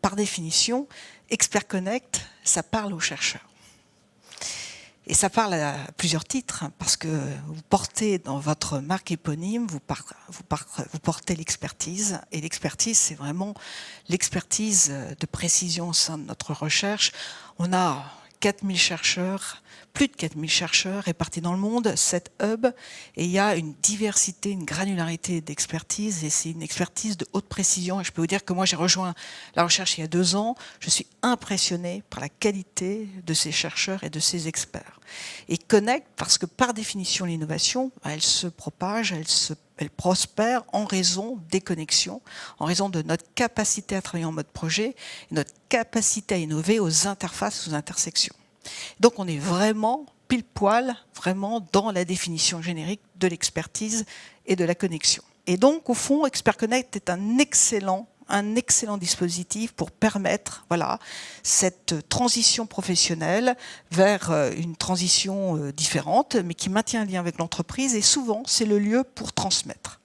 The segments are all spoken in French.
par définition, Expert Connect, ça parle aux chercheurs. Et ça parle à plusieurs titres, parce que vous portez dans votre marque éponyme, vous portez l'expertise. Et l'expertise, c'est vraiment l'expertise de précision au sein de notre recherche. On a 4000 chercheurs, plus de 4000 chercheurs répartis dans le monde, 7 hubs, et il y a une diversité, une granularité d'expertise, et c'est une expertise de haute précision. Et je peux vous dire que moi, j'ai rejoint la recherche il y a 2 ans, je suis impressionnée par la qualité de ces chercheurs et de ces experts. Et Connect, parce que par définition, l'innovation, elle se propage, elle prospère en raison des connexions, en raison de notre capacité à travailler en mode projet, et notre capacité à innover aux interfaces, aux intersections. Donc on est vraiment pile poil, vraiment dans la définition générique de l'expertise et de la connexion. Et donc au fond, Expert Connect est un excellent dispositif pour permettre cette transition professionnelle vers une transition différente, mais qui maintient un lien avec l'entreprise. Et souvent, c'est le lieu pour transmettre.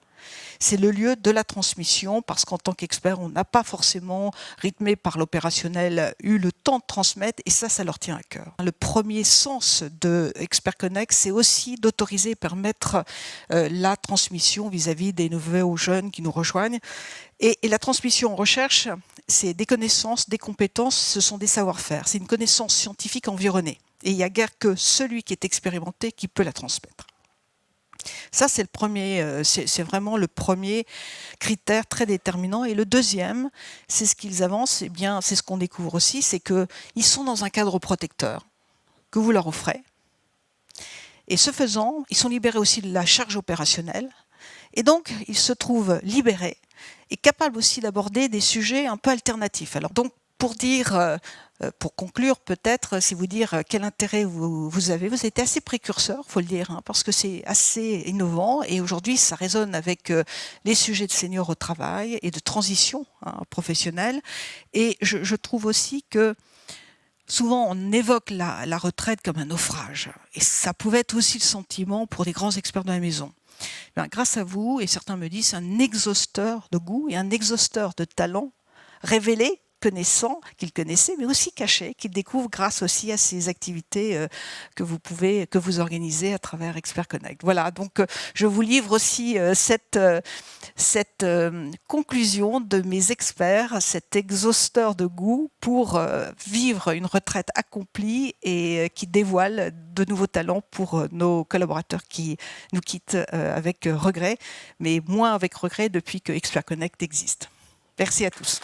C'est le lieu de la transmission, parce qu'en tant qu'expert, on n'a pas forcément, rythmé par l'opérationnel, eu le temps de transmettre, et ça leur tient à cœur. Le premier sens de Expert Connect, c'est aussi d'autoriser et permettre la transmission vis-à-vis des nouveaux jeunes qui nous rejoignent. Et la transmission en recherche, c'est des connaissances, des compétences, ce sont des savoir-faire. C'est une connaissance scientifique environnée. Et il n'y a guère que celui qui est expérimenté qui peut la transmettre. Ça, c'est c'est vraiment le premier critère très déterminant. Et le deuxième, c'est ce qu'ils avancent, c'est ce qu'on découvre aussi, c'est qu'ils sont dans un cadre protecteur que vous leur offrez. Et ce faisant, ils sont libérés aussi de la charge opérationnelle. Et donc, ils se trouvent libérés et capables aussi d'aborder des sujets un peu alternatifs. Alors, donc, pour conclure peut-être, c'est vous dire quel intérêt vous avez. Vous avez été assez précurseur, il faut le dire, parce que c'est assez innovant et aujourd'hui ça résonne avec les sujets de seniors au travail et de transition professionnelle. Et je trouve aussi que souvent on évoque la retraite comme un naufrage et ça pouvait être aussi le sentiment pour des grands experts de la maison. Bien, grâce à vous, et certains me disent, un exhausteur de goût et un exhausteur de talent révélé, connaissant, qu'il connaissait, mais aussi caché, qu'il découvre grâce aussi à ces activités que vous organisez à travers Expert Connect. Voilà, donc je vous livre aussi cette conclusion de mes experts, cet exhausteur de goût pour vivre une retraite accomplie et qui dévoile de nouveaux talents pour nos collaborateurs qui nous quittent avec regret, mais moins avec regret depuis que Expert Connect existe. Merci à tous.